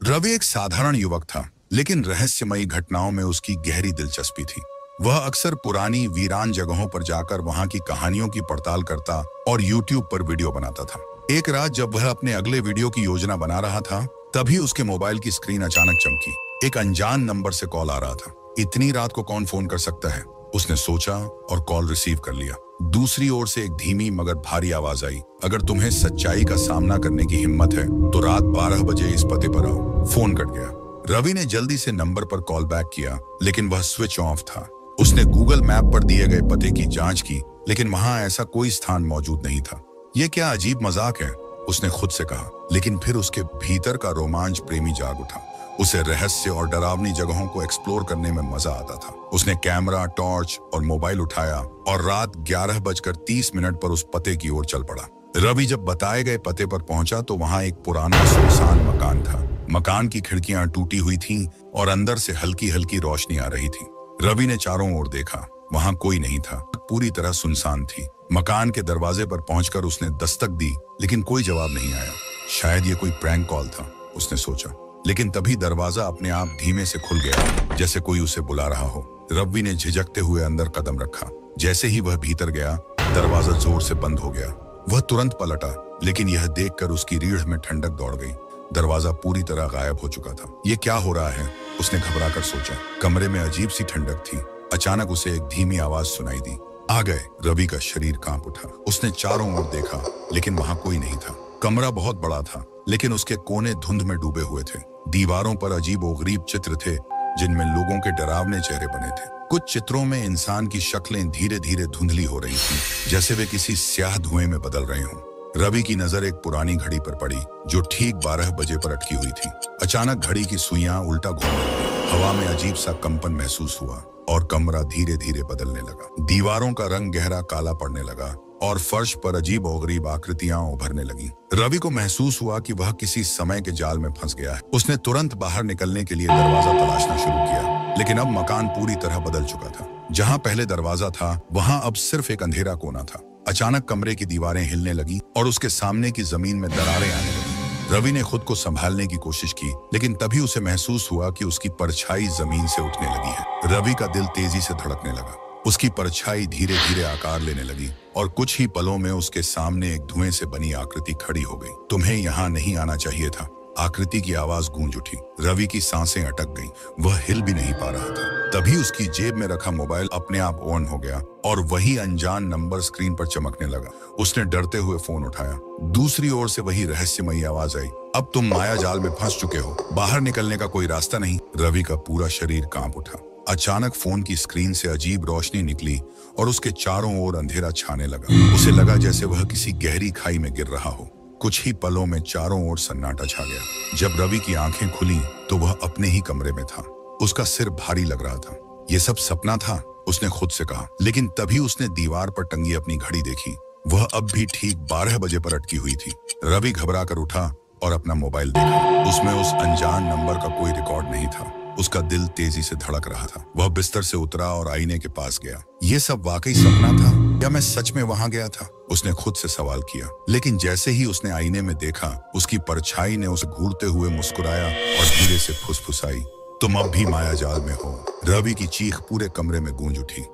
रवि एक साधारण युवक था, लेकिन रहस्यमयी घटनाओं में उसकी गहरी दिलचस्पी थी। वह अक्सर पुरानी वीरान जगहों पर जाकर वहां की कहानियों की पड़ताल करता और YouTube पर वीडियो बनाता था। एक रात जब वह अपने अगले वीडियो की योजना बना रहा था, तभी उसके मोबाइल की स्क्रीन अचानक चमकी। एक अनजान नंबर से कॉल आ रहा था। इतनी रात को कौन फोन कर सकता है, उसने सोचा और कॉल रिसीव कर लिया। दूसरी ओर से एक धीमी मगर भारी आवाज आई, अगर तुम्हें सच्चाई का सामना करने की हिम्मत है तो रात 12 बजे इस पते पर आओ। फोन कट गया। रवि ने जल्दी से नंबर पर कॉल बैक किया, लेकिन वह स्विच ऑफ था। उसने गूगल मैप पर दिए गए पते की जांच की, लेकिन वहां ऐसा कोई स्थान मौजूद नहीं था। यह क्या अजीब मजाक है, उसने खुद से कहा। लेकिन फिर उसके भीतर का रोमांच प्रेमी जाग उठा। उसे रहस्य और डरावनी जगहों को एक्सप्लोर करने में मजा आता था। उसने कैमरा, टॉर्च और मोबाइल उठाया और रात 11:30 पर उस पते की ओर चल पड़ा। रवि जब बताए गए पते पर पहुंचा तो वहां एक पुराना सुनसान मकान था। मकान की खिड़कियां टूटी हुई थीं और अंदर से हल्की हल्की रोशनी आ रही थी। रवि ने चारों ओर देखा, वहां कोई नहीं था। पूरी तरह सुनसान थी। मकान के दरवाजे पर पहुंचकर उसने दस्तक दी, लेकिन कोई जवाब नहीं आया। शायद ये कोई प्रैंक कॉल था, उसने सोचा। लेकिन तभी दरवाजा अपने आप धीमे से खुल गया, जैसे कोई उसे बुला रहा हो। रवि ने झिझकते हुए अंदर कदम रखा। जैसे ही वह भीतर गया, दरवाजा जोर से बंद हो गया। वह तुरंत पलटा, लेकिन यह देखकर उसकी रीढ़ में ठंडक दौड़ गई। दरवाजा पूरी तरह गायब हो चुका था। ये क्या हो रहा है, उसने घबराकर सोचा। कमरे में अजीब सी ठंडक थी। अचानक उसे एक धीमी आवाज सुनाई दी, आ गए। रवि का शरीर कांप उठा। उसने चारों ओर देखा, लेकिन वहां कोई नहीं था। कमरा बहुत बड़ा था, लेकिन उसके कोने धुंध में डूबे हुए थे। दीवारों पर अजीबोगरीब चित्र थे, जिनमें लोगों के डरावने चेहरे बने थे। कुछ चित्रों में इंसान की शक्लें धीरे धीरे धुंधली हो रही थीं, जैसे वे किसी स्याह धुएं में बदल रहे हों। रवि की नजर एक पुरानी घड़ी पर पड़ी, जो ठीक 12 बजे पर अटकी हुई थी। अचानक घड़ी की सुइयां उल्टा घूमने लगी। हवा में अजीब सा कंपन महसूस हुआ और कमरा धीरे धीरे बदलने लगा। दीवारों का रंग गहरा काला पड़ने लगा और फर्श पर अजीब-ओ-गरीब आकृतियां उभरने लगीं। रवि को महसूस हुआ कि वह किसी समय के जाल में फंस गया है। उसने तुरंत बाहर निकलने के लिए दरवाजा तलाशना शुरू किया, लेकिन अब मकान पूरी तरह बदल चुका था। जहां पहले दरवाजा था, वहां अब सिर्फ एक अंधेरा कोना था। अचानक कमरे की दीवारें हिलने लगी और उसके सामने की जमीन में दरारें आने लगी। रवि ने खुद को संभालने की कोशिश की, लेकिन तभी उसे महसूस हुआ कि उसकी परछाई जमीन से उठने लगी है। रवि का दिल तेजी से धड़कने लगा। उसकी परछाई धीरे धीरे आकार लेने लगी और कुछ ही पलों में उसके सामने एक धुएं से बनी आकृति खड़ी हो गई। तुम्हें यहाँ नहीं आना चाहिए था, आकृति की आवाज गूंज उठी। रवि की सांसें अटक गईं। वह हिल भी नहीं पा रहा था। तभी उसकी जेब में रखा मोबाइल अपने आप ऑन हो गया और वही अनजान नंबर स्क्रीन पर चमकने लगा। उसने डरते हुए फोन उठाया। दूसरी ओर से वही रहस्यमयी आवाज आई, अब तुम माया जाल में फंस चुके हो, बाहर निकलने का कोई रास्ता नहीं। रवि का पूरा शरीर कांप उठा। अचानक फोन की स्क्रीन से अजीब रोशनी निकली और उसके चारों ओर अंधेरा छाने लगा। उसे लगा जैसे वह किसी गहरी खाई में गिर रहा हो। कुछ ही पलों में चारों ओर सन्नाटा छा गया। जब रवि की आंखें खुली तो वह अपने ही कमरे में था। उसका सिर भारी लग रहा था। यह सब सपना था, उसने खुद से कहा। लेकिन तभी उसने दीवार पर टंगी अपनी घड़ी देखी। वह अब भी ठीक 12 बजे पर अटकी हुई थी। रवि घबरा कर उठा और अपना मोबाइल देखा। उसमें उस अनजान नंबर का कोई रिकॉर्ड नहीं था। उसका दिल तेजी से धड़क रहा था। वह बिस्तर से उतरा और आईने के पास गया। यह सब वाकई सपना था या मैं सच में वहां गया था, उसने खुद से सवाल किया। लेकिन जैसे ही उसने आईने में देखा, उसकी परछाई ने उसे घूरते हुए मुस्कुराया और धीरे से फुसफुसाई, तुम अब भी माया जाल में हो। रवि की चीख पूरे कमरे में गूंज उठी।